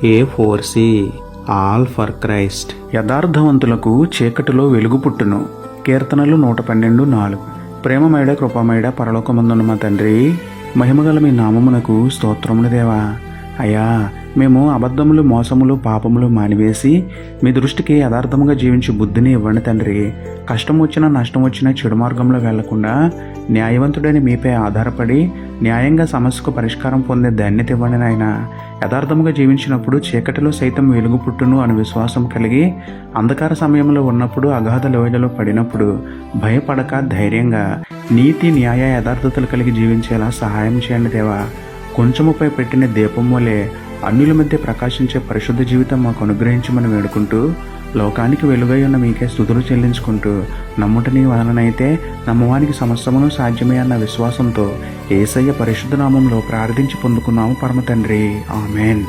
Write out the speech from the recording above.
A4C all for Christ. యథార్థవంతులకు చీకటిలో వెలుగు పుట్టును. కీర్తనలు 112:4. ప్రేమమేడ కృపామేడ పరలోకమందున్న మా తండ్రి, మహిమగల మీ నామమునకు స్తోత్రములు దేవా. అయ్యా, మేము అబద్ధములు, మోసములు, పాపములు మానివేసి మీ దృష్టికి యథార్థముగా జీవించే బుద్ధిని ఇవ్వండి తండ్రి. కష్టం వచ్చినా నష్టం వచ్చినా చెడు మార్గంలో వెళ్లకుండా న్యాయవంతుడని మీపై ఆధారపడి న్యాయంగా సమస్యకు పరిష్కారం పొందే ధన్యత ఇవ్వండి నాయన. యథార్థముగా జీవించినప్పుడు చీకటిలో సైతం వెలుగు పుట్టును అని విశ్వాసం కలిగి, అంధకార సమయంలో ఉన్నప్పుడు అగాధ లోయలలో పడినప్పుడు భయపడక ధైర్యంగా నీతి, న్యాయ, యథార్థతలు కలిగి జీవించేలా సహాయం చేయండి దేవా. కొంచెముపై పెట్టిన దీపం వలె అన్యుల మధ్య ప్రకాశించే పరిశుద్ధ జీవితం మాకు అనుగ్రహించమని వేడుకుంటూ, లోకానికి వెలుగై ఉన్న మీకే స్తుతులు చెల్లించుకుంటూ, నమ్ముట నీ వలనైతే నమ్మవానికి సమస్తమును సాధ్యమే అన్న విశ్వాసంతో యేసయ్య పరిశుద్ధ నామంలో ప్రార్థించి పొందుకున్నాము పరమ తండ్రి. ఆమెన్.